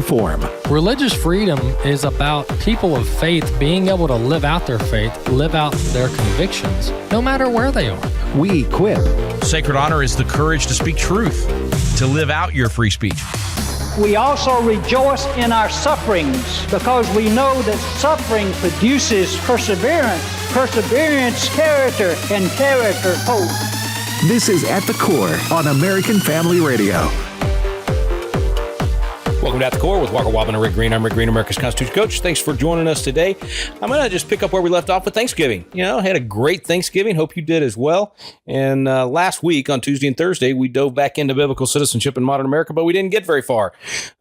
inform. Religious freedom is about people of faith being able to live out their faith, live out their convictions, no matter where they are. We equip. Sacred honor is the courage to speak truth, to live out your free speech. We also rejoice in our sufferings because we know that suffering produces perseverance, perseverance, character, and character, hope. This is At the Core on American Family Radio. Welcome to At the Core with Walker Wildmon and Rick Green. I'm Rick Green, America's Constitution Coach. Thanks for joining us today. I'm going to just pick up where we left off with Thanksgiving. I had a great Thanksgiving. Hope you did as well. And last week on Tuesday and Thursday, we dove back into biblical citizenship in modern America, but we didn't get very far.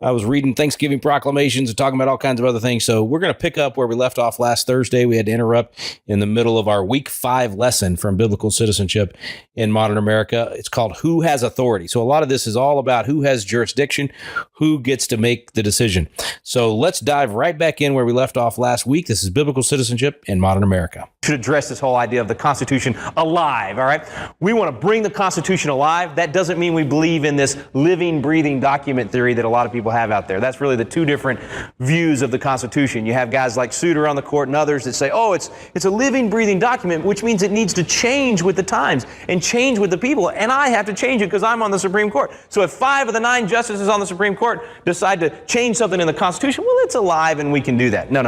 I was reading Thanksgiving proclamations and talking about all kinds of other things. So we're going to pick up where we left off last Thursday. We had to interrupt in the middle of our week 5 lesson from biblical citizenship in modern America. It's called Who Has Authority? So a lot of this is all about who has jurisdiction, who gets to make the decision. So let's dive right back in where we left off last week. This is biblical citizenship in modern America. Should address this whole idea of the Constitution alive, all right? We want to bring the Constitution alive. That doesn't mean we believe in this living, breathing document theory that a lot of people have out there. That's really the two different views of the Constitution. You have guys like Souter on the court and others that say, oh, it's a living, breathing document, which means it needs to change with the times and change with the people. And I have to change it because I'm on the Supreme Court. So if 5 of the 9 justices on the Supreme Court decide to change something in the Constitution, well, it's alive and we can do that. No.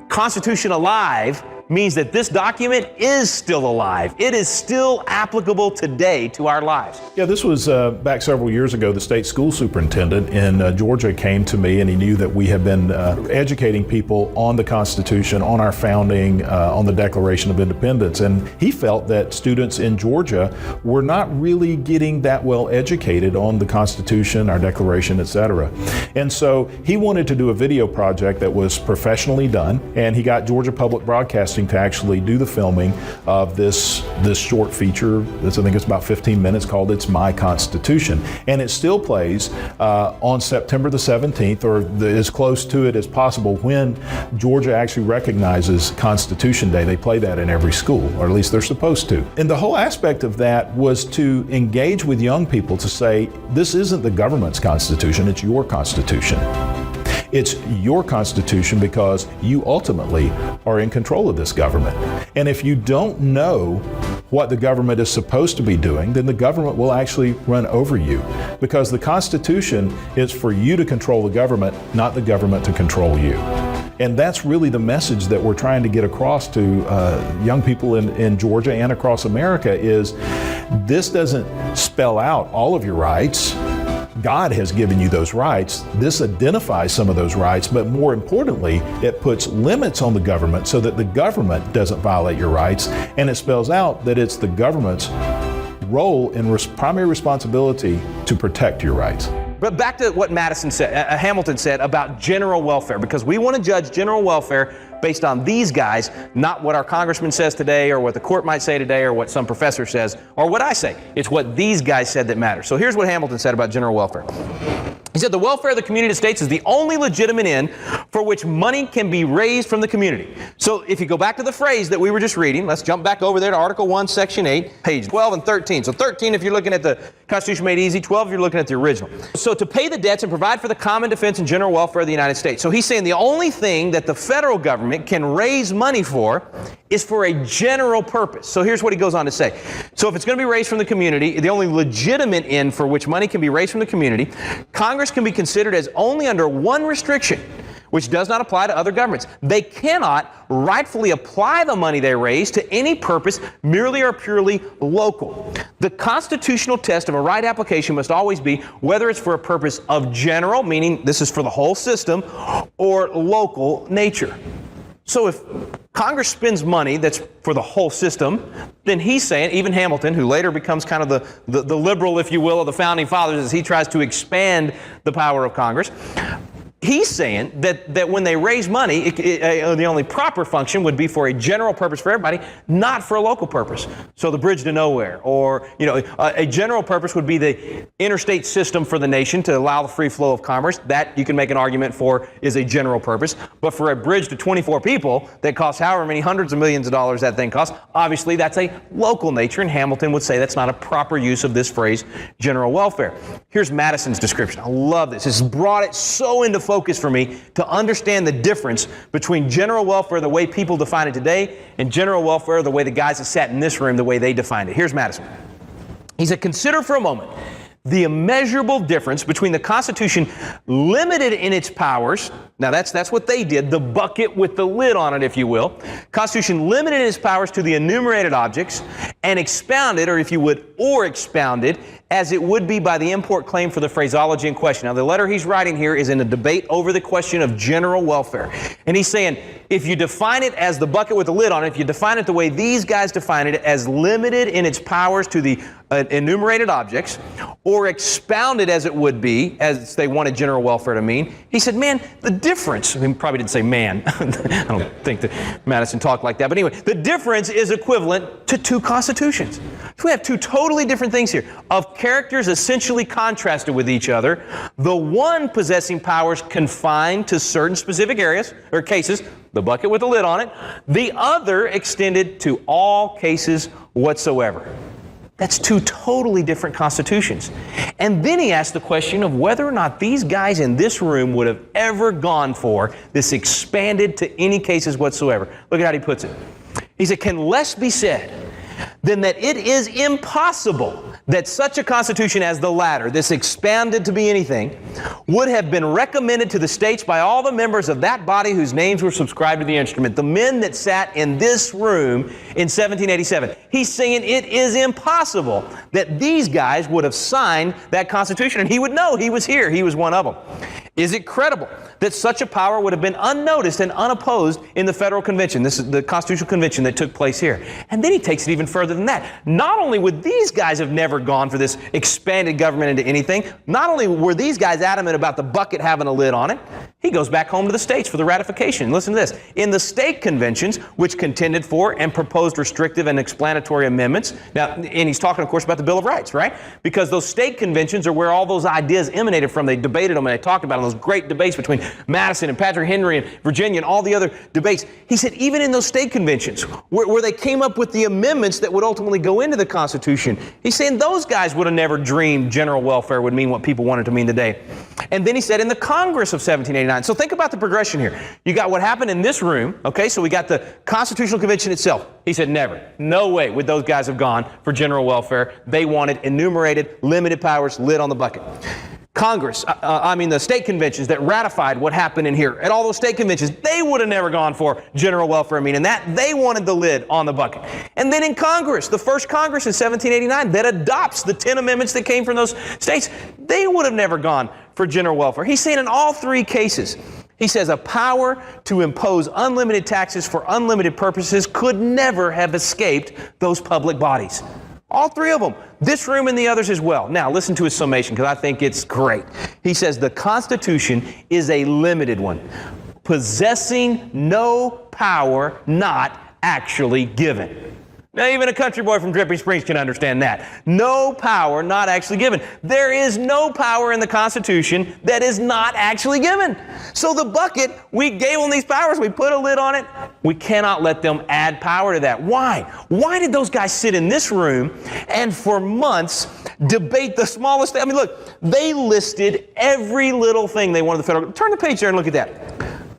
Constitution alive means that this document is still alive. It is still applicable today to our lives. Yeah, this was back several years ago. The state school superintendent in Georgia came to me and he knew that we had been educating people on the Constitution, on our founding, on the Declaration of Independence. And he felt that students in Georgia were not really getting that well educated on the Constitution, our Declaration, etc. And so he wanted to do a video project that was professionally done. And he got Georgia Public Broadcasting to actually do the filming of this short feature. I think it's about 15 minutes, called It's My Constitution. And it still plays on September the 17th, or as close to it as possible, when Georgia actually recognizes Constitution Day. They play that in every school, or at least they're supposed to. And the whole aspect of that was to engage with young people to say, this isn't the government's Constitution, it's your Constitution. It's your Constitution because you ultimately are in control of this government. And if you don't know what the government is supposed to be doing, then the government will actually run over you, because the Constitution is for you to control the government, not the government to control you. And that's really the message that we're trying to get across to young people in Georgia and across America is this doesn't spell out all of your rights. God has given you those rights. This identifies some of those rights, but more importantly, it puts limits on the government so that the government doesn't violate your rights, and it spells out that it's the government's role and primary responsibility to protect your rights. But back to what Hamilton said about general welfare, because we want to judge general welfare based on these guys, not what our congressman says today or what the court might say today or what some professor says or what I say. It's what these guys said that matters. So here's what Hamilton said about general welfare. He said, the welfare of the community of states is the only legitimate end for which money can be raised from the community. So if you go back to the phrase that we were just reading, let's jump back over there to Article 1, Section 8, page 12 and 13. So 13 if you're looking at the Constitution Made Easy, 12 if you're looking at the original. So to pay the debts and provide for the common defense and general welfare of the United States. So he's saying the only thing that the federal government can raise money for is for a general purpose. So here's what he goes on to say. So if it's going to be raised from the community, the only legitimate end for which money can be raised from the community, Congress can be considered as only under one restriction, which does not apply to other governments. They cannot rightfully apply the money they raise to any purpose merely or purely local. The constitutional test of a right application must always be whether it's for a purpose of general, meaning this is for the whole system, or local nature. So if Congress spends money that's for the whole system, then he's saying, even Hamilton, who later becomes kind of the liberal, if you will, of the founding fathers as he tries to expand the power of Congress, he's saying that when they raise money, the only proper function would be for a general purpose for everybody, not for a local purpose. So the bridge to nowhere, or a general purpose would be the interstate system for the nation to allow the free flow of commerce. That you can make an argument for is a general purpose. But for a bridge to 24 people that costs however many hundreds of millions of dollars that thing costs, obviously that's a local nature, and Hamilton would say that's not a proper use of this phrase, general welfare. Here's Madison's description. I love this. It's brought it so into focus for me to understand the difference between general welfare, the way people define it today, and general welfare, the way the guys that sat in this room, the way they defined it. Here's Madison. He said, consider for a moment the immeasurable difference between the Constitution limited in its powers. Now that's what they did, the bucket with the lid on it, if you will. Constitution limited in its powers to the enumerated objects and expounded, or if you would, or expounded, as it would be by the import claim for the phraseology in question. Now the letter he's writing here is in a debate over the question of general welfare. And he's saying, if you define it as the bucket with the lid on it, if you define it the way these guys define it, as limited in its powers to the enumerated objects, or expounded as it would be, as they wanted general welfare to mean, he said, man, the difference, he probably didn't say man, I don't think that Madison talked like that, but anyway, the difference is equivalent to two constitutions. So we have two totally different things here, of characters essentially contrasted with each other, the one possessing powers confined to certain specific areas, or cases, the bucket with the lid on it, the other extended to all cases whatsoever. That's two totally different constitutions. And then he asked the question of whether or not these guys in this room would have ever gone for this expanded to any cases whatsoever. Look at how he puts it. He said, can less be said than that it is impossible that such a constitution as the latter, this expanded to be anything, would have been recommended to the states by all the members of that body whose names were subscribed to the instrument, the men that sat in this room in 1787. He's saying it is impossible that these guys would have signed that constitution, and he would know he was here. He was one of them. Is it credible that such a power would have been unnoticed and unopposed in the Federal Convention? This is the Constitutional Convention that took place here. And then he takes it even further than that. Not only would these guys have never gone for this expanded government into anything, not only were these guys adamant about the bucket having a lid on it, he goes back home to the states for the ratification. Listen to this. In the state conventions, which contended for and proposed restrictive and explanatory amendments, now, and he's talking, of course, about the Bill of Rights, right? Because those state conventions are where all those ideas emanated from. They debated them and they talked about them, those great debates between Madison and Patrick Henry and Virginia and all the other debates. He said even in those state conventions where they came up with the amendments that would ultimately go into the Constitution, he's saying those guys would have never dreamed general welfare would mean what people want it to mean today. And then he said in the Congress of 1789. So think about the progression here. You got what happened in this room, okay? So we got the Constitutional Convention itself. He said never. No way would those guys have gone for general welfare. They wanted enumerated, limited powers, lid on the bucket. Congress, the state conventions that ratified what happened in here, at all those state conventions, they would have never gone for general welfare, meaning that they wanted the lid on the bucket. And then in Congress, the first Congress in 1789 that adopts the 10 amendments that came from those states, they would have never gone for general welfare. He's saying in all three cases, he says a power to impose unlimited taxes for unlimited purposes could never have escaped those public bodies. All three of them. This room and the others as well. Now, listen to his summation because I think it's great. He says the Constitution is a limited one, possessing no power not actually given. Now, even a country boy from Dripping Springs can understand that. No power not actually given. There is no power in the Constitution that is not actually given. So the bucket, we gave them these powers, we put a lid on it. We cannot let them add power to that. Why? Why did those guys sit in this room and for months debate the smallest thing? I mean, look, they listed every little thing they wanted the federal. Turn the page there and look at that.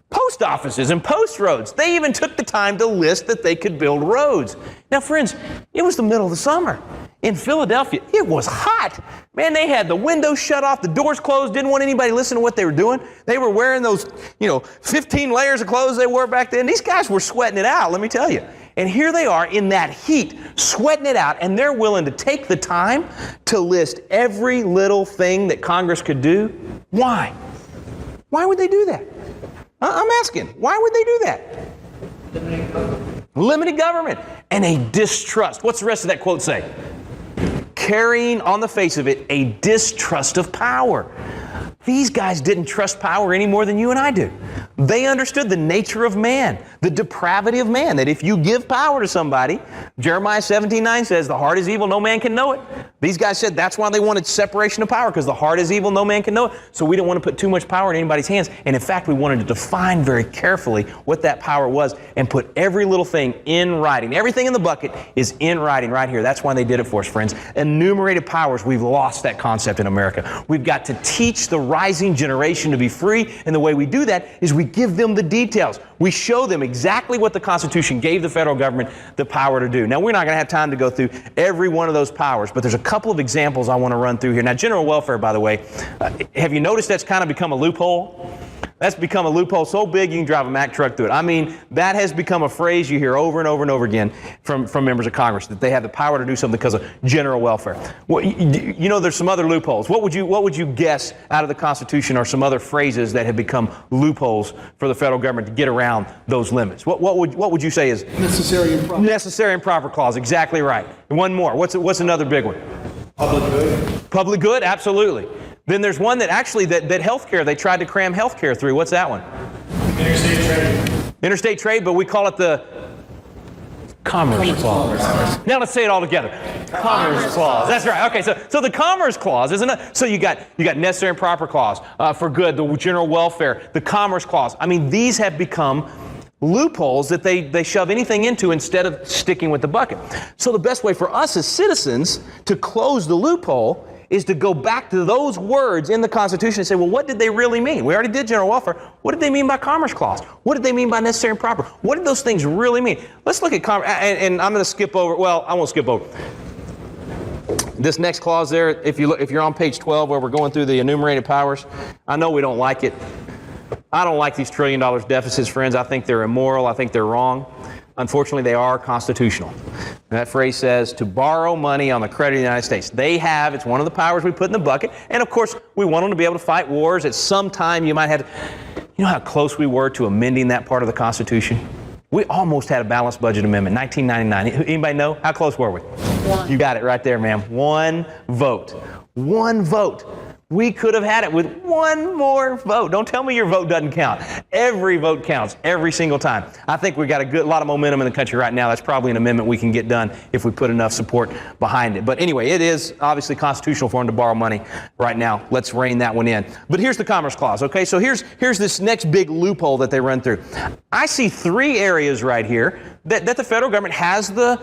Post offices and post roads. They even took the time to list that they could build roads. Now, friends, it was the middle of the summer. In Philadelphia, it was hot. Man, they had the windows shut off, the doors closed, didn't want anybody to listen to what they were doing. They were wearing those, 15 layers of clothes they wore back then. These guys were sweating it out, let me tell you. And here they are in that heat, sweating it out, and they're willing to take the time to list every little thing that Congress could do. Why? Why would they do that? I'm asking, why would they do that? Limited government and a distrust. What's the rest of that quote say? Carrying on the face of it a distrust of power. These guys didn't trust power any more than you and I do. They understood the nature of man, the depravity of man, that if you give power to somebody, Jeremiah 17:9 says, the heart is evil, no man can know it. These guys said that's why they wanted separation of power, because the heart is evil, no man can know it. So we didn't want to put too much power in anybody's hands. And in fact, we wanted to define very carefully what that power was and put every little thing in writing. Everything in the bucket is in writing right here. That's why they did it for us, friends. Enumerated powers, we've lost that concept in America. We've got to teach the rising generation to be free, and the way we do that is we give them the details. We show them exactly what the Constitution gave the federal government the power to do. Now, we're not going to have time to go through every one of those powers, but there's a couple of examples I want to run through here. Now, general welfare, by the way, have you noticed that's kind of become a loophole? That's become a loophole so big you can drive a Mack truck through it. I mean, that has become a phrase you hear over and over and over again from members of Congress, that they have the power to do something because of general welfare. Well, you know, there's some other loopholes. What would you guess out of the Constitution are some other phrases that have become loopholes for the federal government to get around those limits? What would you say is necessary and proper? Necessary and proper clause, exactly right. And one more. What's another big one? Public good. Public good, absolutely. Then there's one that actually, that healthcare, they tried to cram healthcare through. What's that one? Interstate trade. Interstate trade, but we call it the Commerce Clause. Now let's say it all together. Commerce Clause. That's right. Okay, so the Commerce Clause, isn't it? So you got necessary and proper clause for good, the general welfare, the Commerce Clause. I mean, these have become loopholes that they shove anything into instead of sticking with the bucket. So the best way for us as citizens to close the loophole is to go back to those words in the Constitution and say, well, what did they really mean? We already did general welfare. What did they mean by Commerce Clause? What did they mean by necessary and proper? What did those things really mean? Let's look at Commerce, and I'm going to skip over, well, I won't skip over. This next clause there, if you're on page 12 where we're going through the enumerated powers, I know we don't like it. I don't like these $1 trillion deficits, friends. I think they're immoral. I think they're wrong. Unfortunately, they are constitutional. And that phrase says to borrow money on the credit of the United States. It's one of the powers we put in the bucket. And of course, we want them to be able to fight wars. At some time, you might have you know how close we were to amending that part of the Constitution? We almost had a balanced budget amendment, 1999. Anybody know? How close were we? One. You got it right there, ma'am. One vote. One vote. We could have had it with one more vote. Don't tell me your vote doesn't count. Every vote counts, every single time. I think we've got a lot of momentum in the country right now. That's probably an amendment we can get done if we put enough support behind it. But anyway, it is obviously constitutional for them to borrow money right now. Let's rein that one in. But here's the Commerce Clause, okay? So here's this next big loophole that they run through. I see three areas right here that the federal government has the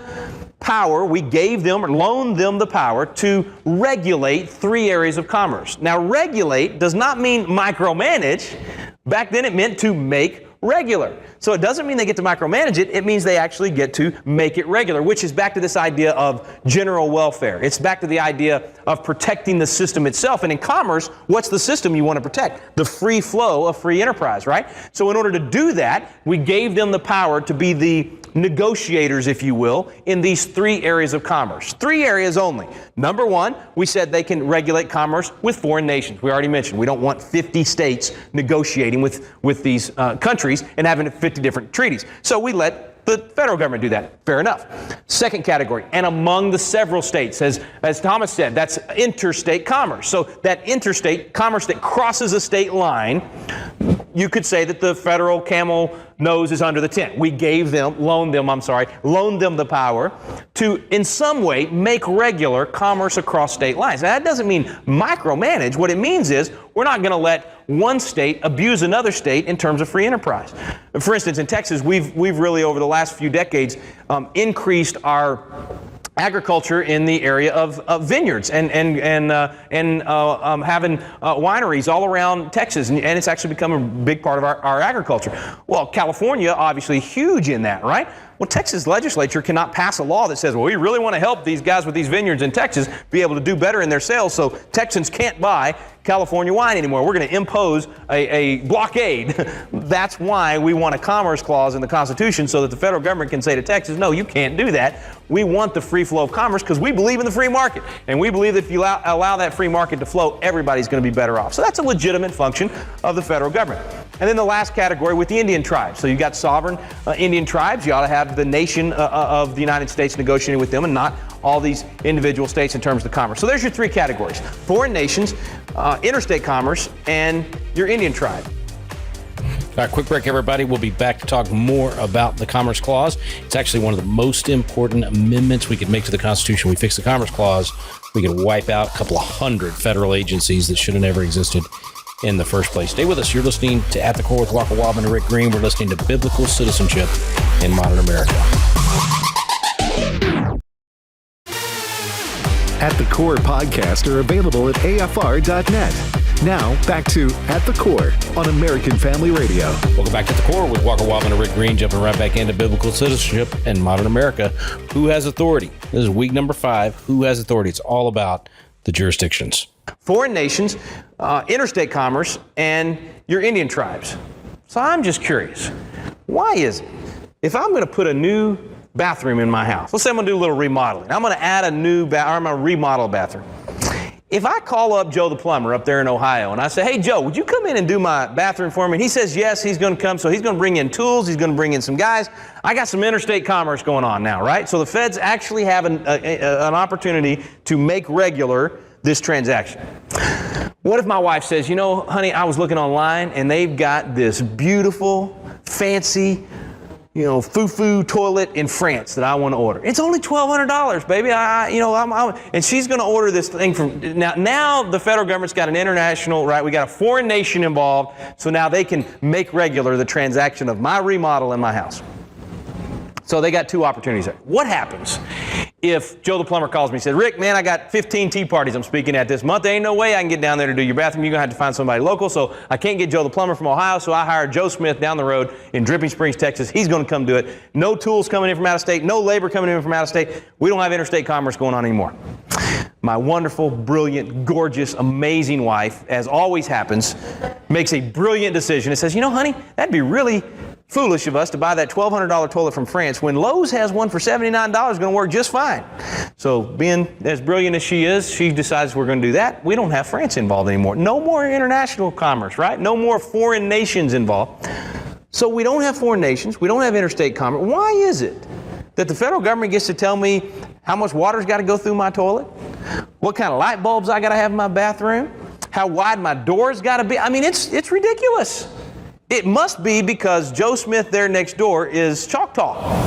power, we gave them or loaned them the power to regulate three areas of commerce. Now, regulate does not mean micromanage. Back then it meant to make regular. So it doesn't mean they get to micromanage it. It means they actually get to make it regular, which is back to this idea of general welfare. It's back to the idea of protecting the system itself. And in commerce, what's the system you want to protect? The free flow of free enterprise, right? So in order to do that, we gave them the power to be the negotiators, if you will, in these three areas of commerce. Three areas only. Number one, we said they can regulate commerce with foreign nations. We already mentioned we don't want 50 states negotiating with these countries and having 50 different treaties. So we let the federal government do that. Fair enough. Second category, and among the several states, as Thomas said, that's interstate commerce. So that interstate commerce that crosses a state line, you could say that the federal camel nose is under the tent. We loaned them the power to, in some way, make regular commerce across state lines. Now, that doesn't mean micromanage. What it means is we're not going to let one state abuse another state in terms of free enterprise. For instance, in Texas, we've really, over the last few decades, increased our agriculture in the area of vineyards and having wineries all around Texas, and it's actually become a big part of our agriculture. Well, California, obviously huge in that, right? Well, Texas legislature cannot pass a law that says, well, we really want to help these guys with these vineyards in Texas be able to do better in their sales, so Texans can't buy California wine anymore. We're going to impose a blockade. That's why we want a Commerce Clause in the Constitution, so that the federal government can say to Texas, no, you can't do that. We want the free flow of commerce because we believe in the free market. And we believe that if you allow that free market to flow, everybody's going to be better off. So that's a legitimate function of the federal government. And then the last category with the Indian tribes. So you've got sovereign Indian tribes. You ought to have the nation of the United States negotiating with them and not all these individual states in terms of the commerce. So there's your three categories. Foreign nations, interstate commerce, and your Indian tribe. All right, quick break, everybody. We'll be back to talk more about the Commerce Clause. It's actually one of the most important amendments we could make to the Constitution. We fix the Commerce Clause, we could wipe out a couple of hundred federal agencies that should have never existed in the first place. Stay with us. You're listening to At the Core with Walker Wildmon and Rick Green. We're listening to Biblical Citizenship in Modern America. At the Core podcasts are available at afr.net. Now, back to At the Core on American Family Radio. Welcome back to The Core with Walker Wildmon and Rick Green, jumping right back into biblical citizenship in modern America. Who has authority? This is week number 5. Who has authority? It's all about the jurisdictions. Foreign nations, interstate commerce, and your Indian tribes. So I'm just curious, why is it, if I'm going to put a new bathroom in my house, let's say I'm going to do a little remodeling. I'm going to add a new I'm going to remodel a bathroom. If I call up Joe the plumber up there in Ohio and I say, hey, Joe, would you come in and do my bathroom for me? And he says, yes, he's going to come. So he's going to bring in tools. He's going to bring in some guys. I got some interstate commerce going on now, right? So the feds actually have an opportunity to make regular this transaction. What if my wife says, you know, honey, I was looking online and they've got this beautiful, fancy, foo-foo toilet in France that I want to order. It's only $1,200, baby. And she's going to order this thing from now the federal government's got an international, right? We got a foreign nation involved, so now they can make regular the transaction of my remodel in my house. So they got 2 opportunities there. What happens if Joe the plumber calls me and says, Rick, man, I got 15 tea parties I'm speaking at this month. There ain't no way I can get down there to do your bathroom. You're going to have to find somebody local. So I can't get Joe the plumber from Ohio. So I hired Joe Smith down the road in Dripping Springs, Texas. He's going to come do it. No tools coming in from out of state. No labor coming in from out of state. We don't have interstate commerce going on anymore. My wonderful, brilliant, gorgeous, amazing wife, as always happens, makes a brilliant decision and says, you know, honey, that'd be really foolish of us to buy that $1,200 toilet from France when Lowe's has one for $79 going to work just fine. So being as brilliant as she is, she decides we're going to do that. We don't have France involved anymore. No more international commerce, right? No more foreign nations involved. So we don't have foreign nations. We don't have interstate commerce. Why is it that the federal government gets to tell me how much water's got to go through my toilet? What kind of light bulbs I got to have in my bathroom? How wide my door's got to be? I mean, it's ridiculous. It must be because Joe Smith there next door is Choctaw.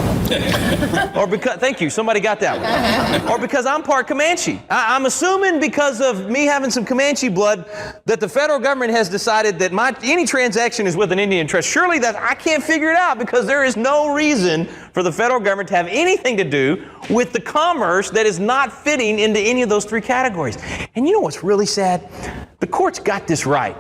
Or because, thank you, somebody got that one. Or because I'm part Comanche. I'm assuming because of me having some Comanche blood that the federal government has decided that any transaction is with an Indian trust. Surely that I can't figure it out because there is no reason for the federal government to have anything to do with the commerce that is not fitting into any of those 3 categories. And you know what's really sad? The courts got this right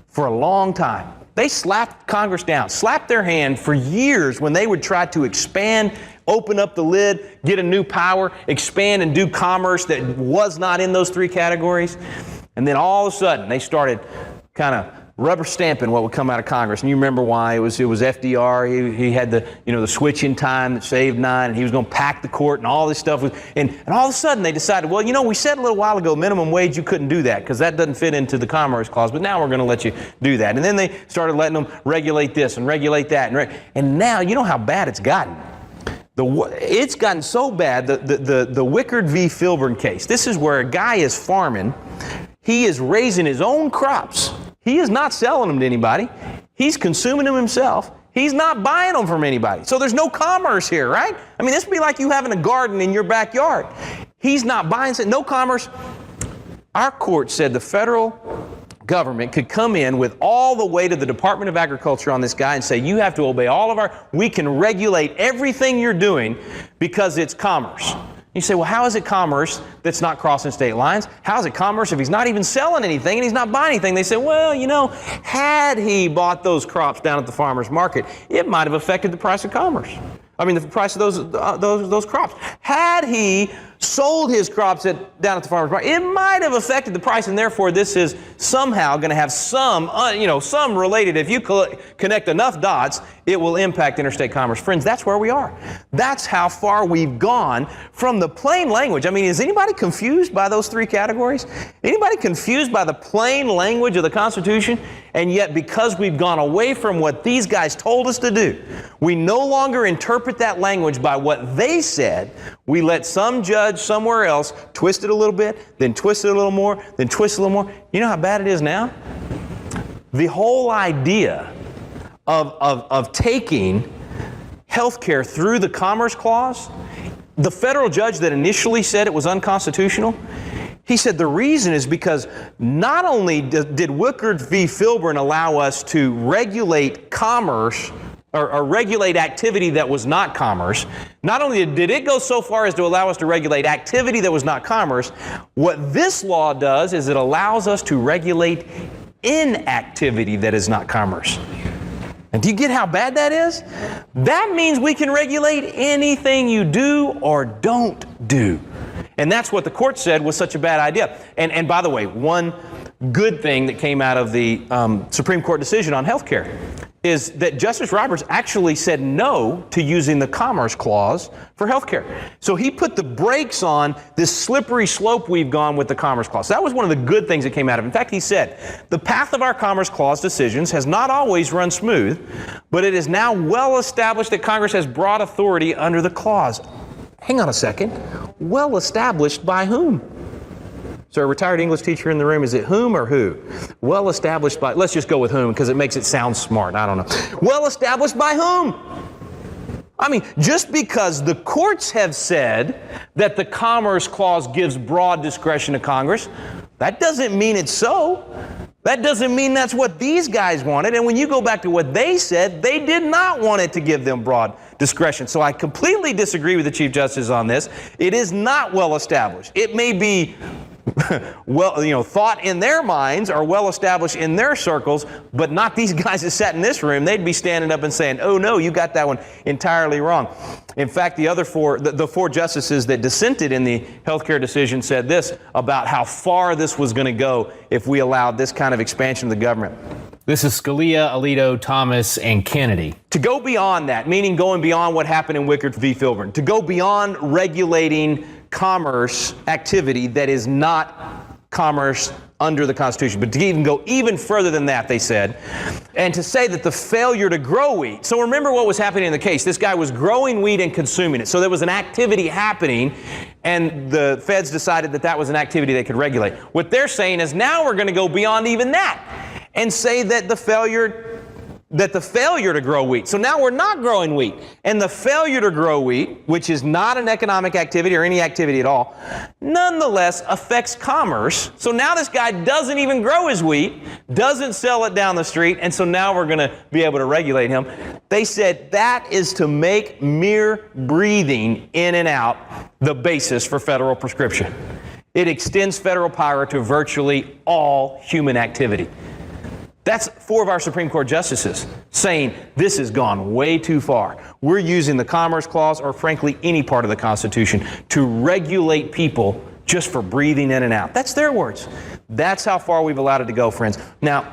for a long time. They slapped Congress down, slapped their hand for years when they would try to expand, open up the lid, get a new power, expand and do commerce that was not in those 3 categories. And then all of a sudden they started kind of rubber stamping what would come out of Congress. And you remember why. It was FDR. He had the switch in time that saved 9, and he was going to pack the court and all this stuff. And all of a sudden they decided, well, we said a little while ago minimum wage, you couldn't do that because that doesn't fit into the Commerce Clause, but now we're going to let you do that. And then they started letting them regulate this and regulate that. And now you know how bad it's gotten. It's gotten so bad, the Wickard v. Filburn case. This is where a guy is farming. He is raising his own crops. He is not selling them to anybody. He's consuming them himself. He's not buying them from anybody. So there's no commerce here, right? I mean, this would be like you having a garden in your backyard. He's not buying, no commerce. Our court said the federal government could come in with all the way to the Department of Agriculture on this guy and say, you have to obey we can regulate everything you're doing because it's commerce. You say, well, how is it commerce that's not crossing state lines? How is it commerce if he's not even selling anything and he's not buying anything? They say, well, had he bought those crops down at the farmer's market, it might have affected the price of commerce. I mean, the price of those crops. Had he sold his crops down at the farmer's market, it might have affected the price, and therefore this is somehow going to have some related. If you connect enough dots, it will impact interstate commerce. Friends, that's where we are. That's how far we've gone from the plain language. I mean, is anybody confused by those three categories? Anybody confused by the plain language of the Constitution? And yet, because we've gone away from what these guys told us to do, we no longer interpret that language by what they said. We let some judge somewhere else twist it a little bit, then twist it a little more, then twist it a little more. You know how bad it is now? The whole idea of taking health care through the Commerce Clause, the federal judge that initially said it was unconstitutional, he said the reason is because not only did Wickard v. Filburn allow us to regulate commerce or regulate activity that was not commerce, not only did it go so far as to allow us to regulate activity that was not commerce, what this law does is it allows us to regulate inactivity that is not commerce. And do you get how bad that is? That means we can regulate anything you do or don't do. And that's what the court said was such a bad idea. And by the way, one good thing that came out of the Supreme Court decision on health care is that Justice Roberts actually said no to using the Commerce Clause for health care. So he put the brakes on this slippery slope we've gone with the Commerce Clause. So that was one of the good things that came out of it. In fact, he said, the path of our Commerce Clause decisions has not always run smooth, but it is now well established that Congress has broad authority under the clause. Hang on a second. Well established by whom? So a retired English teacher in the room, is it whom or who? Well established by, let's just go with whom because it makes it sound smart. I don't know. Well established by whom? I mean, just because the courts have said that the Commerce Clause gives broad discretion to Congress, that doesn't mean it's so. That doesn't mean that's what these guys wanted. And when you go back to what they said, they did not want it to give them broad discretion. So I completely disagree with the Chief Justice on this. It is not well established. It may be well, thought in their minds or well established in their circles, but not these guys that sat in this room. They'd be standing up and saying, oh no, you got that one entirely wrong. In fact, the four justices that dissented in the healthcare decision said this about how far this was going to go if we allowed this kind of expansion of the government. This is Scalia, Alito, Thomas, and Kennedy. To go beyond that, meaning going beyond what happened in Wickard v. Filburn, to go beyond regulating commerce activity that is not commerce under the Constitution, but to even go even further than that, they said, and to say that the failure to grow wheat. So remember what was happening in the case. This guy was growing wheat and consuming it. So there was an activity happening, and the feds decided that that was an activity they could regulate. What they're saying is now we're going to go beyond even that and say that the failure to grow wheat. So now we're not growing wheat. And the failure to grow wheat, which is not an economic activity or any activity at all, nonetheless affects commerce. So now this guy doesn't even grow his wheat, doesn't sell it down the street, and so now we're going to be able to regulate him. They said that is to make mere breathing in and out the basis for federal prescription. It extends federal power to virtually all human activity. That's four of our Supreme Court justices saying this has gone way too far. We're using the Commerce Clause or frankly any part of the Constitution to regulate people just for breathing in and out. That's their words. That's how far we've allowed it to go, friends. Now,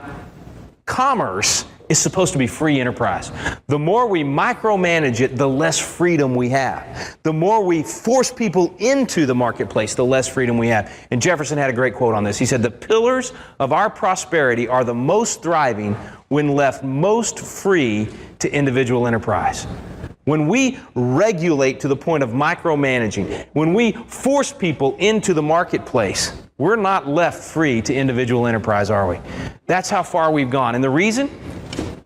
commerce is supposed to be free enterprise. The more we micromanage it, the less freedom we have. The more we force people into the marketplace, the less freedom we have. And Jefferson had a great quote on this. He said, the pillars of our prosperity are the most thriving when left most free to individual enterprise. When we regulate to the point of micromanaging, when we force people into the marketplace, we're not left free to individual enterprise, are we? That's how far we've gone. And the reason?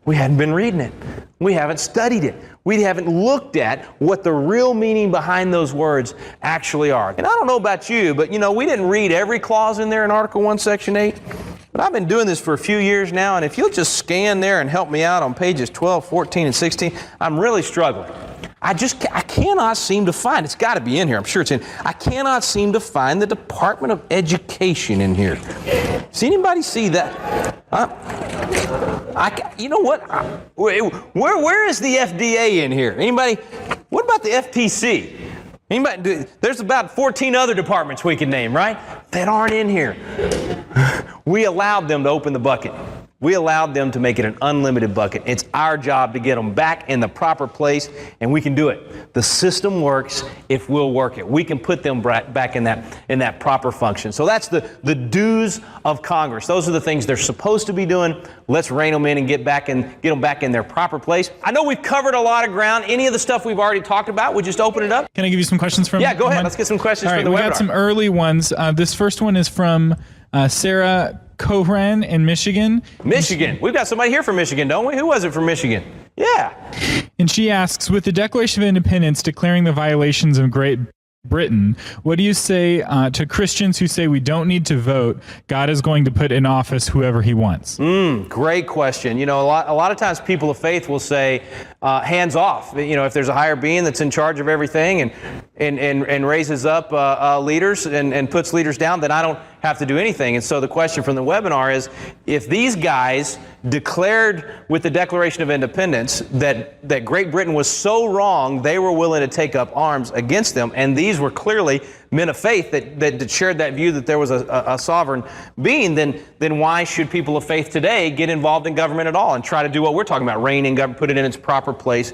We hadn't been reading it. We haven't studied it. We haven't looked at what the real meaning behind those words actually are. And I don't know about you, but we didn't read every clause in there in Article 1, Section 8. But I've been doing this for a few years now, and if you'll just scan there and help me out on pages 12, 14, and 16, I'm really struggling. I cannot seem to find, it's got to be in here, I'm sure it's in, I cannot seem to find the Department of Education in here. Does anybody see that? You know what? Where is the FDA in here? Anybody? What about the FTC? Anybody? There's about 14 other departments we can name, right? That aren't in here. We allowed them to open the bucket. We allowed them to make it an unlimited bucket. It's our job to get them back in the proper place, and we can do it. The system works if we'll work it. We can put them back in that proper function. So that's the dues of Congress. Those are the things they're supposed to be doing. Let's rein them in and get them back in their proper place. I know we've covered a lot of ground. Any of the stuff we've already talked about, we just open it up. Can I give you some questions from? Yeah, go ahead. Let's get some questions from the webinar. We got some early ones. This first one is from Sarah Cohran in Michigan. Michigan. We've got somebody here from Michigan, don't we? Who was it from Michigan? Yeah. And she asks, with the Declaration of Independence declaring the violations of Great Britain, what do you say to Christians who say we don't need to vote? God is going to put in office whoever he wants. Great question. You know, a lot of times people of faith will say, hands off. You know, if there's a higher being that's in charge of everything and raises up leaders and puts leaders down, then I don't have to do anything. And so the question from the webinar is, if these guys declared with the Declaration of Independence that Great Britain was so wrong, they were willing to take up arms against them, and these were clearly men of faith that shared that view that there was a sovereign being, then why should people of faith today get involved in government at all and try to do what we're talking about, rein in government, put it in its proper place,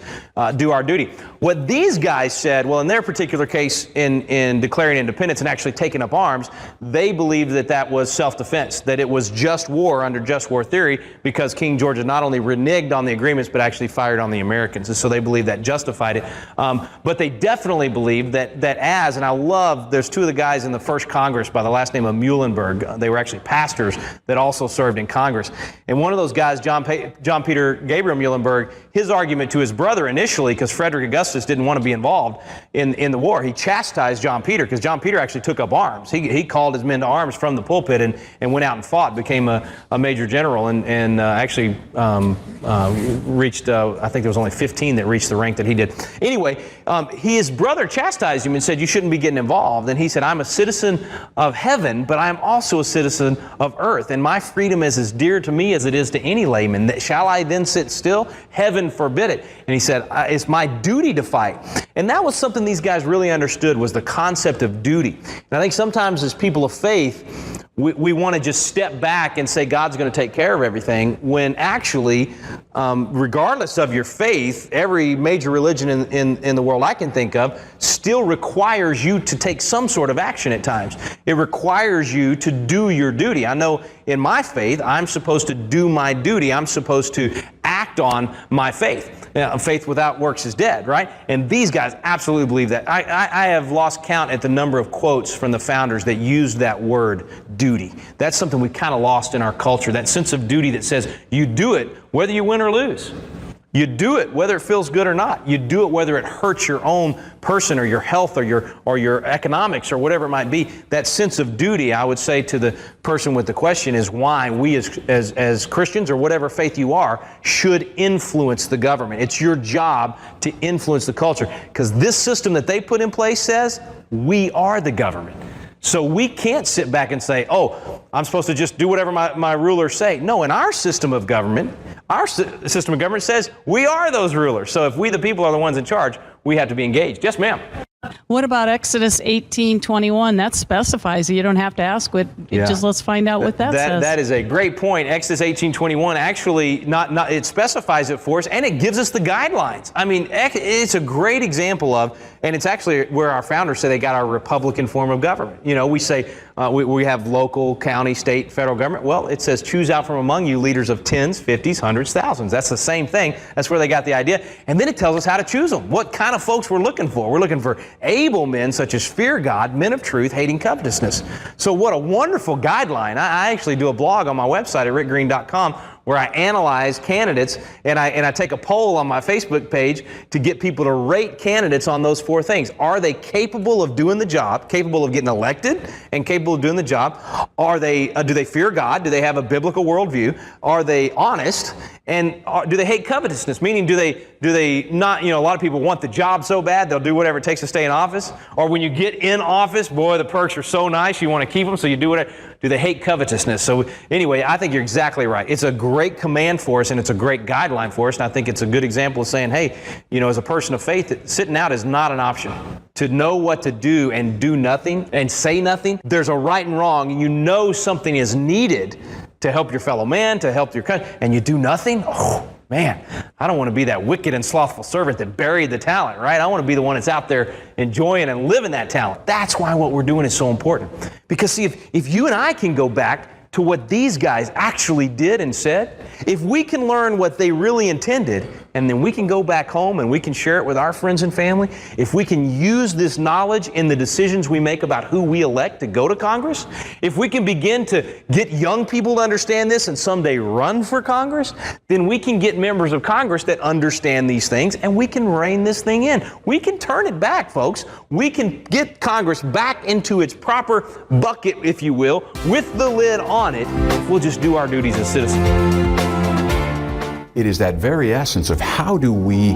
do our duty? What these guys said, well, in their particular case in declaring independence and actually taking up arms, they believed that was self-defense, that it was just war under just war theory, because King George had not only reneged on the agreements but actually fired on the Americans, and so they believed that justified it. But they definitely believed that and I love, there's two of the guys in the first Congress by the last name of Muhlenberg. They were actually pastors that also served in Congress. And one of those guys, John Peter Gabriel Muhlenberg, his argument to his brother initially, because Frederick Augustus didn't want to be involved in the war, he chastised John Peter, because John Peter actually took up arms. He called his men to arms from the pulpit and went out and fought, became a major general, and actually reached, I think there was only 15 that reached the rank that he did. Anyway, his brother chastised him and said, you shouldn't be getting involved. And he said, I'm a citizen of heaven, but I'm also a citizen of earth, and my freedom is as dear to me as it is to any layman. Shall I then sit still? Heaven forbid it. And he said, it's my duty to fight. And that was something these guys really understood, was the concept of duty. And I think sometimes as people of faith, we want to just step back and say God's going to take care of everything, when actually, regardless of your faith, every major religion in the world I can think of still requires you to take some sort of action at times. It requires you to do your duty. I know in my faith, I'm supposed to do my duty. I'm supposed to act on my faith. Faith without works is dead, right? And these guys absolutely believe that. I have lost count at the number of quotes from the founders that used that word, duty. That's something we kind of lost in our culture, that sense of duty that says you do it whether you win or lose. You do it whether it feels good or not. You do it whether it hurts your own person or your health or your economics or whatever it might be. That sense of duty, I would say to the person with the question, is why we as Christians or whatever faith you are should influence the government. It's your job to influence the culture, because this system that they put in place says we are the government. So we can't sit back and say, oh, I'm supposed to just do whatever my rulers say. No, in our system of government, says we are those rulers. So if we, the people, are the ones in charge, we have to be engaged. Yes, ma'am. What about Exodus 18:21? That specifies it. You don't have to ask what. Just let's find out what that says. That is a great point. Exodus 18:21 actually it specifies it for us, and it gives us the guidelines. I mean, it's a great example of, and it's actually where our founders say they got our Republican form of government. You know, we say we have local, county, state, federal government. Well, it says choose out from among you leaders of tens, 50s, hundreds, thousands. That's the same thing. That's where they got the idea. And then it tells us how to choose them. What kind of folks we're looking for. We're looking for able men such as fear God, men of truth, hating covetousness. So what a wonderful guideline. I actually do a blog on my website at rickgreen.com where I analyze candidates, and I take a poll on my Facebook page to get people to rate candidates on those four things. Are they capable of doing the job, capable of getting elected, and capable of doing the job? Are they? Do they fear God? Do they have a biblical worldview? Are they honest? And do they hate covetousness? Meaning, do they not? You know, a lot of people want the job so bad they'll do whatever it takes to stay in office. Or when you get in office, boy, the perks are so nice, you want to keep them, so you do whatever. Do they hate covetousness? So anyway, I think you're exactly right. It's a great command for us, and it's a great guideline for us. And I think it's a good example of saying, hey, you know, as a person of faith, sitting out is not an option. To know what to do and do nothing and say nothing, there's a right and wrong, and you know something is needed. to help your fellow man, to help your country, and you do nothing? Oh, man, I don't want to be that wicked and slothful servant that buried the talent, right? I want to be the one that's out there enjoying and living that talent. That's why what we're doing is so important. Because see, if you and I can go back to what these guys actually did and said, if we can learn what they really intended, and then we can go back home and we can share it with our friends and family, if we can use this knowledge in the decisions we make about who we elect to go to Congress, if we can begin to get young people to understand this and someday run for Congress, then we can get members of Congress that understand these things, and we can rein this thing in. We can turn it back, folks. We can get Congress back into its proper bucket, if you will, with the lid on it. We'll just do our duties as citizens. It is that very essence of how do we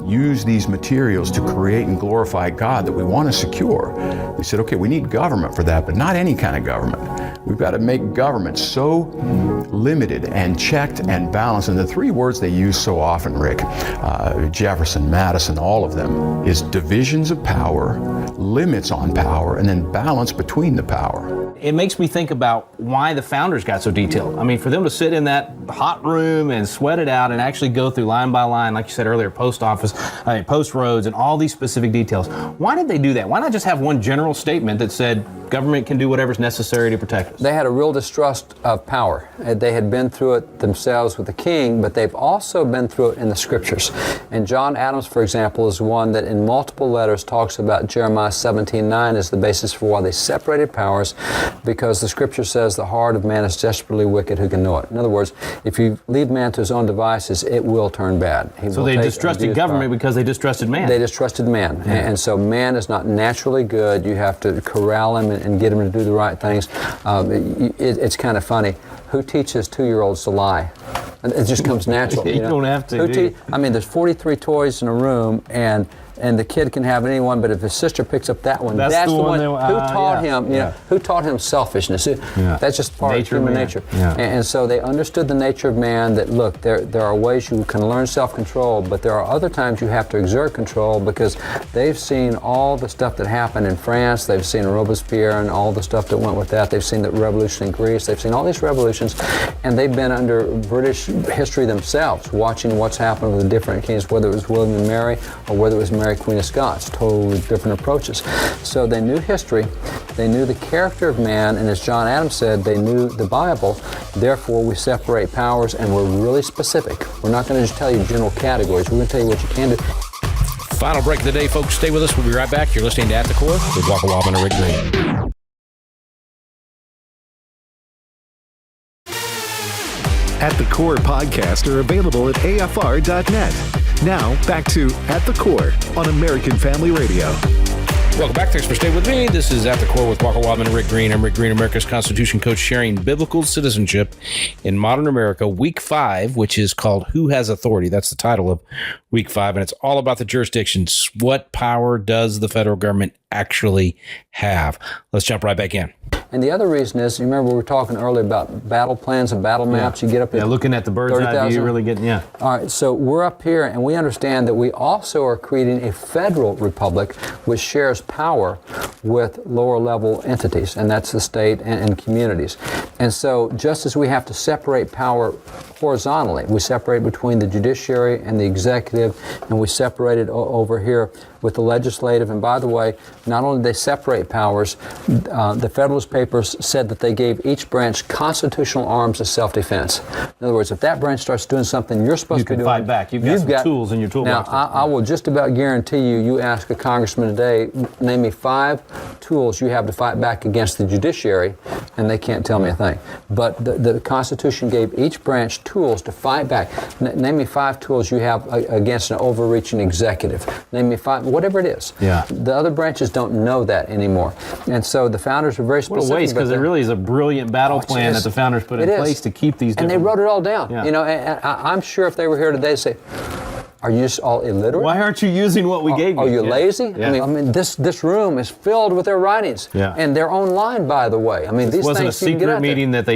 use these materials to create and glorify God that we want to secure. They said, okay, we need government for that, but not any kind of government. We've got to make government so limited and checked and balanced. And the three words they use so often, Rick, Jefferson, Madison, all of them, is divisions of power, limits on power, and then balance between the power. It makes me think about why the founders got so detailed. I mean, for them to sit in that hot room and sweat it out and actually go through line by line, like you said earlier, post roads and all these specific details. Why did they do that? Why not just have one general statement that said government can do whatever's necessary to protect us? They had a real distrust of power. They had been through it themselves with the king, but they've also been through it in the scriptures. And John Adams, for example, is one that in multiple letters talks about Jeremiah 17:9 as the basis for why they separated powers, because the scripture says the heart of man is desperately wicked, who can know it? In other words, if you leave man to his own devices, it will turn bad. So they distrusted government because they distrusted man. They distrusted man. Yeah. And so man is not naturally good. You have to corral him and get him to do the right things. It's kind of funny. Who teaches 2-year-olds to lie? It just comes natural. You don't have to. I mean, there's 43 toys in a room, and the kid can have any one, but if his sister picks up that one, that's the one. Who taught him? Who taught him selfishness? That's just part of human nature. Yeah. And so they understood the nature of man. That look, there are ways you can learn self-control, but there are other times you have to exert control, because they've seen all the stuff that happened in France. They've seen Robespierre and all the stuff that went with that. They've seen the revolution in Greece. They've seen all these revolutions, and they've been under British history themselves, watching what's happened with the different kings, whether it was William and Mary or whether it was Mary Queen of Scots, totally different approaches. So they knew history, they knew the character of man, and as John Adams said, they knew the Bible. Therefore, we separate powers, and we're really specific. We're not going to just tell you general categories. We're going to tell you what you can do. Final break of the day, folks. Stay with us. We'll be right back. You're listening to At the Core with Walker Wildmon and Rick Green. At the Core podcasts are available at afr.net. Now, back to At the Core on American Family Radio. Welcome back. Thanks for staying with me. This is At the Core with Walker Wildmon and Rick Green. I'm Rick Green, America's Constitution coach, sharing biblical citizenship in modern America. Week 5, which is called Who Has Authority? That's the title of Week 5, and it's all about the jurisdictions. What power does the federal government actually have? Let's jump right back in. And the other reason is, you remember we were talking earlier about battle plans and battle maps. You get up there. Looking at the bird's eye view, really getting, All right, so we're up here, and we understand that we also are creating a federal republic which shares power with lower level entities, and that's the state and communities. And so just as we have to separate power horizontally, we separate between the judiciary and the executive, and we separate it over here with the legislative. And by the way, not only did they separate powers, the Federalist Papers said that they gave each branch constitutional arms of self-defense. In other words, if that branch starts doing something you're supposed to be doing, you can fight back. You've got tools in your toolbox. Now, I will just about guarantee you ask a congressman today, name me 5 tools you have to fight back against the judiciary, and they can't tell me a thing. But the Constitution gave each branch tools to fight back. Name me 5 tools you have against an overreaching executive. Name me 5, whatever it is. Yeah. The other branches don't know that anymore. And so the founders were very specific. What a waste, because it really is a brilliant battle plan that the founders put in place to keep these different... And they wrote it all down. Yeah. You know, and I'm sure if they were here today, they'd say, Are you just all illiterate? Why aren't you using what we gave you? Are you lazy? Yeah. I mean, this room is filled with their writings. Yeah. And they're online, by the way. I mean, This these wasn't a things you can get secret out there. meeting that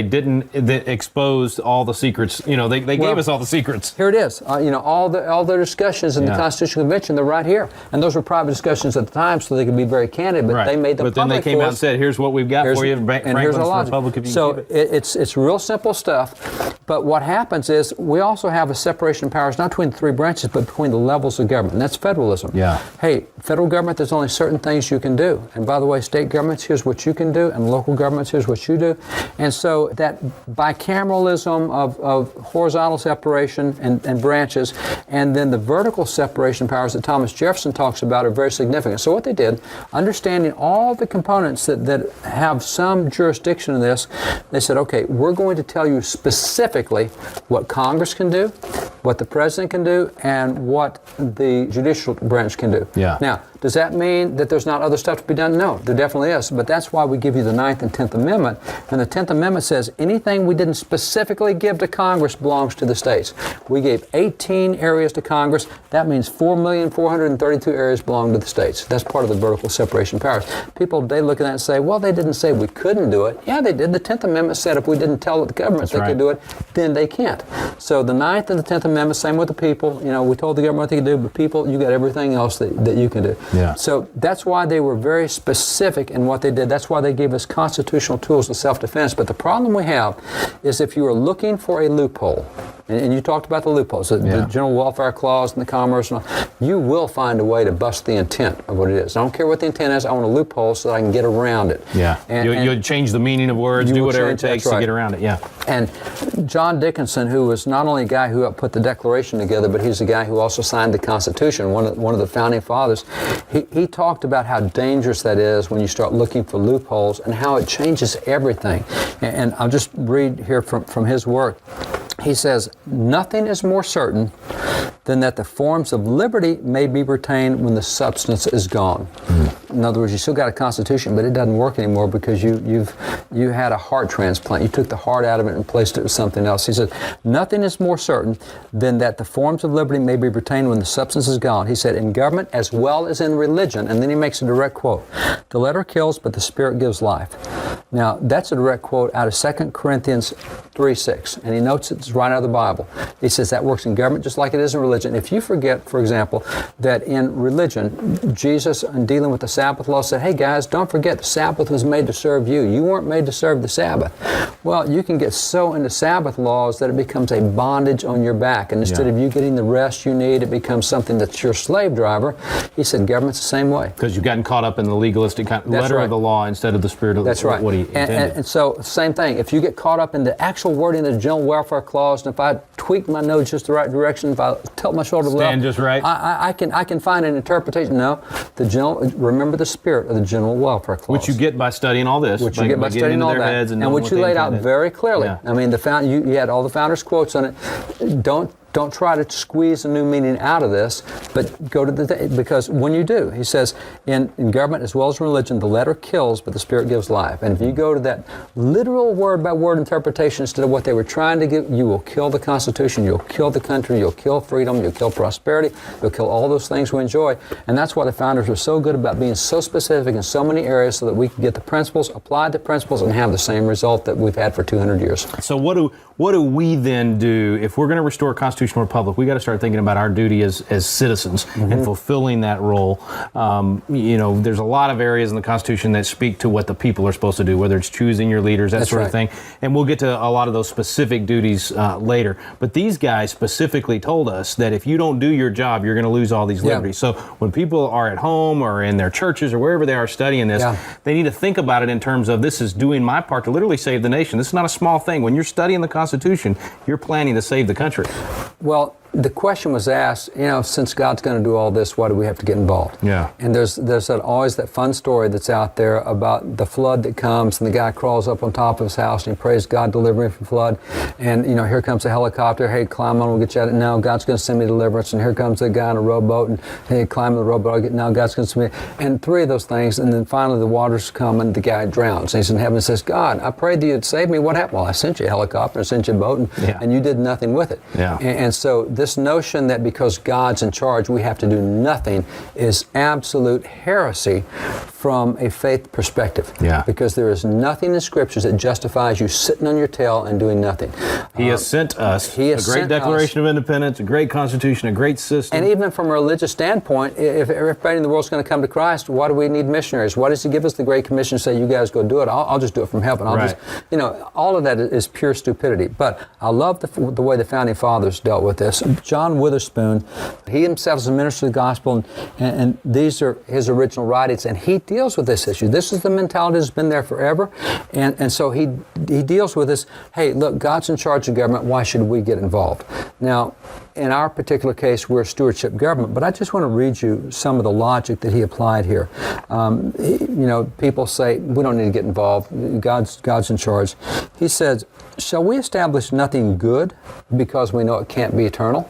that exposed all the secrets. You know, they gave us all the secrets. Here it is. All the discussions in the Constitutional Convention, they're right here. And those were private discussions at the time, so they could be very candid, but they made them But then they public came for out us. and said, here's what we've got for you, and here's Franklin's our logic. Republic, if you So can keep it. it's real simple stuff, but what happens is we also have a separation of powers, not between the three branches, but between the levels of government, and that's federalism. Yeah. Hey, federal government, there's only certain things you can do. And by the way, state governments, here's what you can do, and local governments, here's what you do. And so that bicameralism of horizontal separation and branches, and then the vertical separation powers that Thomas Jefferson talks about are very significant. So what they did, understanding all the components that have some jurisdiction in this, they said, okay, we're going to tell you specifically what Congress can do, what the president can do, and what the judicial branch can do. Yeah. Now, does that mean that there's not other stuff to be done? No, there definitely is. But that's why we give you the 9th and 10th Amendment. And the 10th Amendment says anything we didn't specifically give to Congress belongs to the states. We gave 18 areas to Congress. That means 4,432 areas belong to the states. That's part of the vertical separation powers. People, they look at that and say, well, they didn't say we couldn't do it. Yeah, they did. The 10th Amendment said if we didn't tell the government they could do it, then they can't. So the 9th and the 10th Amendment, same with the people. We told the government what they could do, but people, you got everything else that you can do. Yeah. So that's why they were very specific in what they did. That's why they gave us constitutional tools of self-defense. But the problem we have is if you are looking for a loophole, and you talked about the loopholes, the General Welfare Clause and the Commerce, and all, you will find a way to bust the intent of what it is. I don't care what the intent is. I want a loophole so that I can get around it. Yeah. You'll change the meaning of words, do whatever it takes to get around it. Yeah. And John Dickinson, who was not only a guy who helped put the Declaration together, but he's a guy who also signed the Constitution, one of the founding fathers, he talked about how dangerous that is when you start looking for loopholes and how it changes everything. And I'll just read here from his work. He says, nothing is more certain than that the forms of liberty may be retained when the substance is gone. In other words, you still got a constitution, but it doesn't work anymore because you had a heart transplant. You took the heart out of it and replaced it with something else. He said, nothing is more certain than that the forms of liberty may be retained when the substance is gone. He said, in government as well as in religion, and then he makes a direct quote, the letter kills, but the spirit gives life. Now, that's a direct quote out of 2 Corinthians 3:6, and he notes it's right out of the Bible. He says that works in government just like it is in religion. If you forget, for example, that in religion, Jesus, in dealing with the Sabbath law, said, hey guys, don't forget the Sabbath was made to serve you. You weren't made to serve the Sabbath. Well, you can get so into Sabbath laws that it becomes a bondage on your back, and instead of you getting the rest you need, it becomes something that's your slave driver. He said government's the same way. Because you've gotten caught up in the legalistic letter of the law instead of the spirit of That's right. what he intended. And so, same thing. If you get caught up in the actual wording of the General Welfare Clause, and if I tweak my nose just the right direction, if I tilt my shoulder left, stand just right, I can find an interpretation. No, remember the spirit of the General Welfare Clause, which you get by studying all this, which you get by studying all that, and which you laid out very clearly. Yeah. I mean, you had all the founders' quotes on it. Don't try to squeeze a new meaning out of this, but go to because when you do, he says, in government as well as religion, the letter kills, but the spirit gives life. And if you go to that literal word-by-word interpretation instead of what they were trying to give, you will kill the Constitution, you'll kill the country, you'll kill freedom, you'll kill prosperity, you'll kill all those things we enjoy. And that's why the founders were so good about being so specific in so many areas so that we could get the principles, apply the principles, and have the same result that we've had for 200 years. So what do we then do if we're going to restore a constitutional republic? We got to start thinking about our duty as citizens and fulfilling that role. There's a lot of areas in the Constitution that speak to what the people are supposed to do, whether it's choosing your leaders, that sort of thing. And we'll get to a lot of those specific duties later. But these guys specifically told us that if you don't do your job, you're going to lose all these liberties. So when people are at home or in their churches or wherever they are studying this, they need to think about it in terms of this is doing my part to literally save the nation. This is not a small thing. When you're studying the Constitution, you're planning to save the country. Well, the question was asked, since God's going to do all this, why do we have to get involved? Yeah. And there's always that fun story that's out there about the flood that comes, and the guy crawls up on top of his house and he prays, God, deliver him from flood. And, here comes a helicopter. Hey, climb on, we'll get you out of it. Now God's going to send me deliverance. And here comes a guy in a rowboat, and hey, climb in the rowboat. Now God's going to send me. And three of those things, and then finally the waters come and the guy drowns. And he's in heaven and says, God, I prayed that you'd save me. What happened? Well, I sent you a helicopter, I sent you a boat, and you did nothing with it. Yeah. And so this this notion that because God's in charge, we have to do nothing is absolute heresy from a faith perspective. Yeah. Because there is nothing in Scriptures that justifies you sitting on your tail and doing nothing. He has sent us a great Declaration of Independence, a great Constitution, a great system. And even from a religious standpoint, if everybody in the world is going to come to Christ, why do we need missionaries? Why does He give us the Great Commission and say, you guys go do it? I'll just do it from heaven. All of that is pure stupidity. But I love the way the Founding Fathers dealt with this. John Witherspoon, he himself is a minister of the gospel, and these are his original writings, and he deals with this issue. This is the mentality that's been there forever, and so he deals with this, hey, look, God's in charge of government, why should we get involved? Now, in our particular case, we're a stewardship government, but I just want to read you some of the logic that he applied here. People say, we don't need to get involved, God's in charge. He says, shall we establish nothing good because we know it can't be eternal?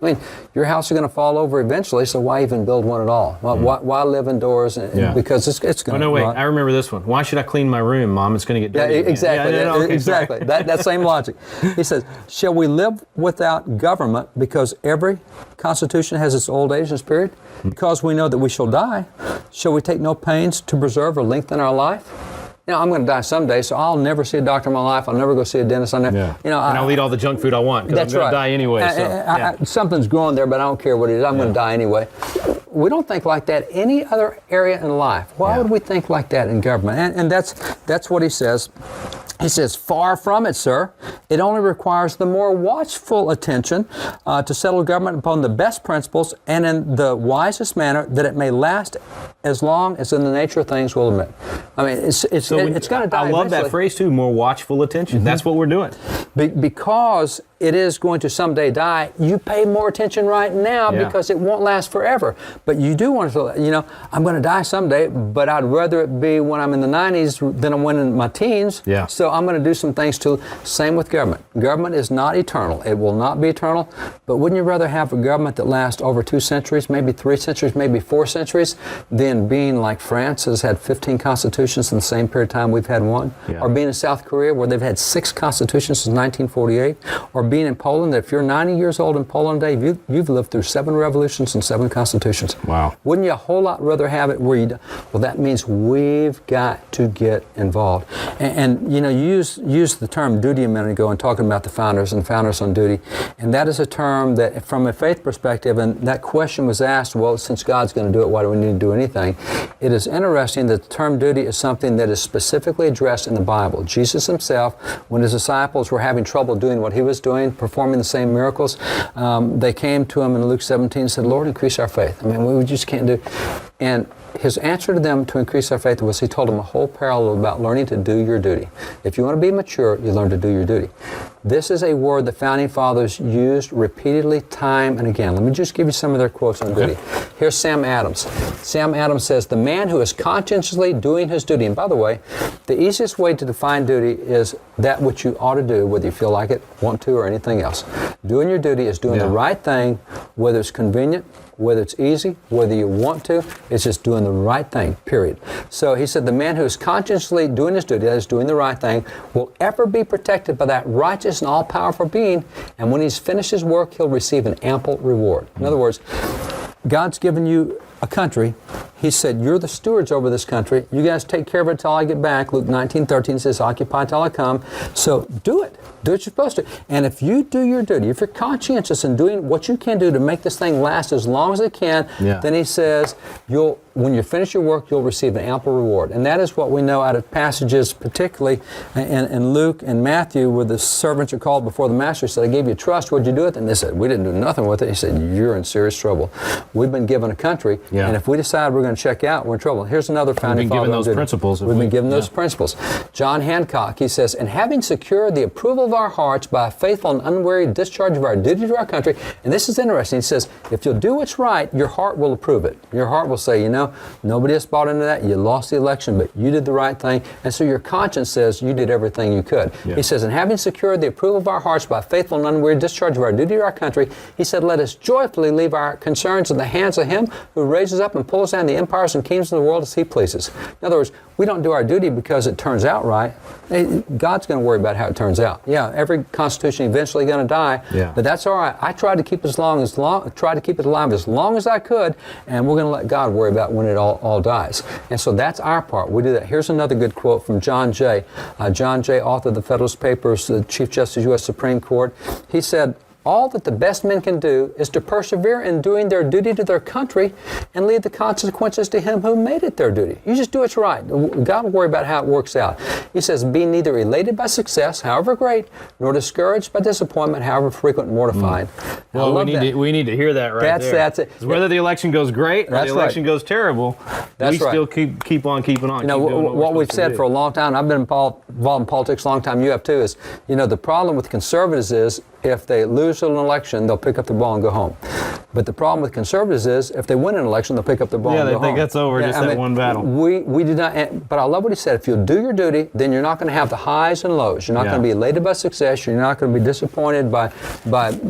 I mean, your house is going to fall over eventually, so why even build one at all? Why live indoors? Because it's going to. Oh, no, wait, I remember this one. Why should I clean my room, Mom? It's going to get dirty. Yeah, exactly. Okay, exactly. That same logic. He says, shall we live without government because every constitution has its old age and its period? Because we know that we shall die, shall we take no pains to preserve or lengthen our life? Now, I'm going to die someday, so I'll never see a doctor in my life. I'll never go see a dentist. And I'll eat all the junk food I want because I'm going to die anyway. Something's growing there, but I don't care what it is. I'm going to die anyway. We don't think like that any other area in life. Why would we think like that in government? And that's what he says. He says, far from it, sir. It only requires the more watchful attention to settle government upon the best principles and in the wisest manner, that it may last as long as in the nature of things will admit. I mean, it's going to die. I love that phrase too, more watchful attention. Mm-hmm. That's what we're doing. Because it is going to someday die, you pay more attention right now because it won't last forever. But you do want to, I'm going to die someday, but I'd rather it be when I'm in the 90s than when in my teens. Yeah. So I'm going to do some things too. Same with government. Government is not eternal. It will not be eternal. But wouldn't you rather have a government that lasts over 2 centuries, maybe 3 centuries, maybe 4 centuries, than being like France has had 15 constitutions in the same period of time we've had one? Yeah. Or being in South Korea where they've had 6 constitutions since 1948? Or being in Poland, that if you're 90 years old in Poland today, you've lived through 7 revolutions and 7 constitutions. Wow. Wouldn't you a whole lot rather have it where well, that means we've got to get involved. And you used the term duty a minute ago in talking about the founders and founders on duty. And that is a term that from a faith perspective, and that question was asked, well, since God's going to do it, why do we need to do anything? It is interesting that the term duty is something that is specifically addressed in the Bible. Jesus himself, when his disciples were having trouble doing what he was doing, performing the same miracles, they came to him in Luke 17 and said, Lord, increase our faith. I mean, we just can't do. And his answer to them to increase their faith was he told them a whole parallel about learning to do your duty. If you want to be mature, you learn to do your duty. This is a word the Founding Fathers used repeatedly time and again. Let me just give you some of their quotes on duty. Here's Sam Adams. Sam Adams says, the man who is conscientiously doing his duty, and by the way, the easiest way to define duty is that which you ought to do, whether you feel like it, want to, or anything else. Doing your duty is doing the right thing, whether it's convenient, whether it's easy, whether you want to, it's just doing the right thing, period. So he said the man who is consciously doing his duty, that is doing the right thing, will ever be protected by that righteous and all-powerful being, and when he's finished his work, he'll receive an ample reward. In other words, God's given you a country. He said, you're the stewards over this country. You guys take care of it until I get back. Luke 19:13 says, occupy till I come. So do it. Do what you're supposed to. And if you do your duty, if you're conscientious in doing what you can do to make this thing last as long as it can, then he says, when you finish your work, you'll receive an ample reward. And that is what we know out of passages, particularly in Luke and Matthew, where the servants are called before the master. He said, I gave you trust. What'd you do with it? And they said, we didn't do nothing with it. He said, you're in serious trouble. We've been given a country, and if we decide we're going to check out, we're in trouble. Here's another Founding Father. We've been given those principles. We've been given those principles. John Hancock, he says, and having secured the approval of our hearts by a faithful and unwearied discharge of our duty to our country, and this is interesting, he says, if you'll do what's right, your heart will approve it. Your heart will say, nobody else bought into that. You lost the election, but you did the right thing. And so your conscience says you did everything you could. He says, and having secured the approval of our hearts by a faithful and unwearied discharge of our duty to our country, he said, let us joyfully leave our concerns in the hands of him who raises up and pulls down the empires and kingdoms of the world as he pleases. In other words, we don't do our duty because it turns out right. God's going to worry about how it turns out. Yeah, every constitution eventually going to die, but that's all right. I tried to keep it alive as long as I could, and we're going to let God worry about when it all dies. And so that's our part. We do that. Here's another good quote from John Jay. John Jay, author of the Federalist Papers, the Chief Justice, U.S. Supreme Court. He said, all that the best men can do is to persevere in doing their duty to their country and leave the consequences to him who made it their duty. You just do what's right. God will worry about how it works out. He says, be neither elated by success, however great, nor discouraged by disappointment, however frequent and mortified. Well, we need to hear that right there. That's it. Whether the election goes great or the election goes terrible, we still keep on keeping on. You know, what we've said for a long time, I've been involved in politics a long time, you have too, is, you know, the problem with conservatives is if they lose an election, they'll pick up the ball and go home. But the problem with conservatives is if they win an election, they'll pick up the ball and go home. Yeah, they think that's over, that one battle. We did not, but I love what he said. If you'll do your duty, then you're not going to have the highs and lows. You're not going to be elated by success. You're not going to be disappointed by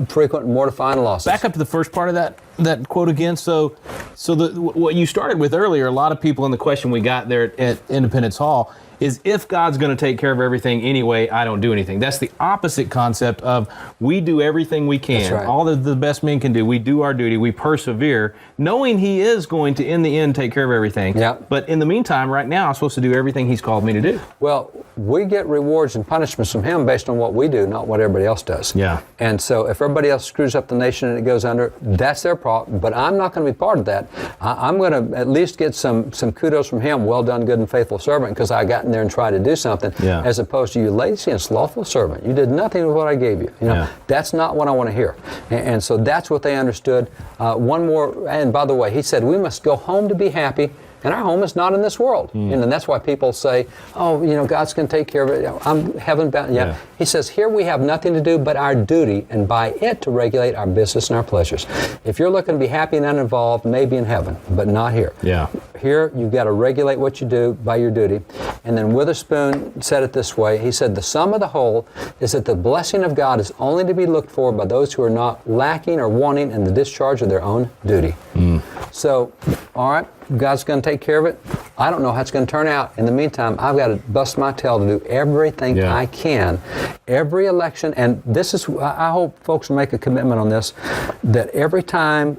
frequent and mortifying losses. Back up to the first part of that quote again. So what you started with earlier, a lot of people in the question we got there at Independence Hall is, if God's going to take care of everything anyway, I don't do anything. That's the opposite concept of we do everything we can. That's right. All that the best men can do. We do our duty. We persevere, knowing He is going to, in the end, take care of everything. Yeah. But in the meantime, right now, I'm supposed to do everything He's called me to do. Well, we get rewards and punishments from Him based on what we do, not what everybody else does. Yeah. And so if everybody else screws up the nation and it goes under, that's their problem. But I'm not going to be part of that. I'm going to at least get some kudos from Him. Well done, good and faithful servant, because I got in there and tried to do something, as opposed to you lazy and slothful servant. You did nothing with what I gave you. You know, that's not what I want to hear. And so that's what they understood. One more, and by the way, he said we must go home to be happy. And our home is not in this world. And that's why people say, oh, you know, God's going to take care of it. I'm heaven bound. Yeah. He says, here we have nothing to do but our duty, and by it to regulate our business and our pleasures. If you're looking to be happy and uninvolved, maybe in heaven, but not here. Yeah. Here, you've got to regulate what you do by your duty. And then Witherspoon said it this way. He said, the sum of the whole is that the blessing of God is only to be looked for by those who are not lacking or wanting in the discharge of their own duty. So, all right, God's going to take care of it. I don't know how it's going to turn out. In the meantime, I've got to bust my tail to do everything I can. Every election, and this is, I hope folks will make a commitment on this, that every time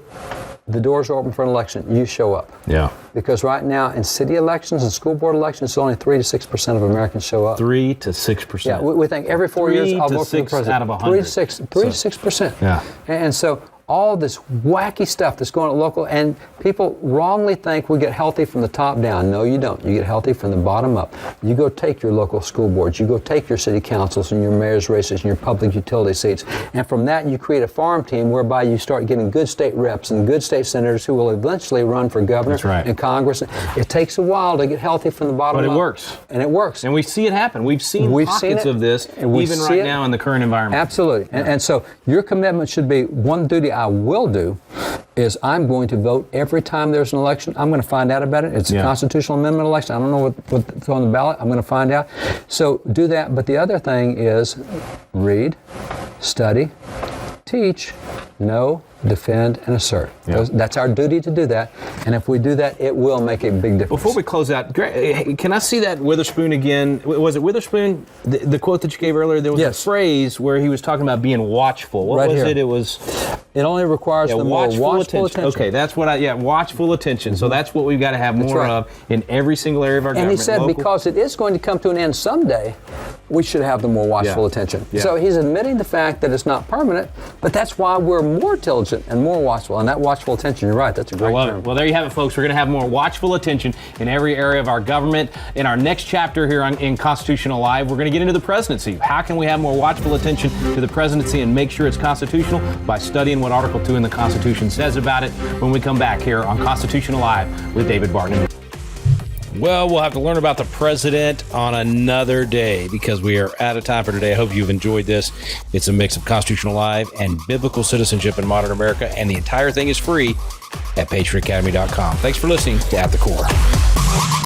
the doors are open for an election, you show up. Yeah. Because right now, in city elections and school board elections, only 3 to 6% of Americans show up. 3 to 6%. Yeah, we think every 4 years I'll vote for the president. Out of 100. 3 to 6%. Yeah. And so all this wacky stuff that's going on local, and people wrongly think we get healthy from the top down. No, you don't. You get healthy from the bottom up. You go take your local school boards, you go take your city councils and your mayor's races and your public utility seats, and from that you create a farm team whereby you start getting good state reps and good state senators who will eventually run for governor and Congress. It takes a while to get healthy from the bottom up. But it works. And it works. And we see it happen. We've seen pockets of this, even right now in the current environment. Absolutely. And so your commitment should be, one duty I will do is I'm going to vote every time there's an election. I'm going to find out about it. It's a constitutional amendment election. I don't know what's on the ballot. I'm going to find out. So do that. But the other thing is read, study, teach, know, defend, and assert. That's our duty to do that. And if we do that, it will make a big difference. Before we close out, can I see that Witherspoon again? Was it Witherspoon, the quote that you gave earlier? There was a phrase where he was talking about being watchful. What was it? It was... It only requires the more watchful attention. Okay, that's what watchful attention. So that's what we've got to have more of in every single area of our government. And he said because it is going to come to an end someday, we should have the more watchful attention. So he's admitting the fact that it's not permanent, but that's why we're more diligent and more watchful. And that watchful attention, you're right, that's a great term. Well, there you have it, folks. We're going to have more watchful attention in every area of our government. In our next chapter here in Constitutional Live, we're going to get into the presidency. How can we have more watchful attention to the presidency and make sure it's constitutional? By studying what Article 2 in the Constitution says about it when we come back here on Constitutional Live with David Barton. Well, we'll have to learn about the president on another day because we are out of time for today. I hope you've enjoyed this. It's a mix of Constitutional Live and biblical citizenship in modern America, and the entire thing is free at patriotacademy.com. Thanks for listening to At the Core.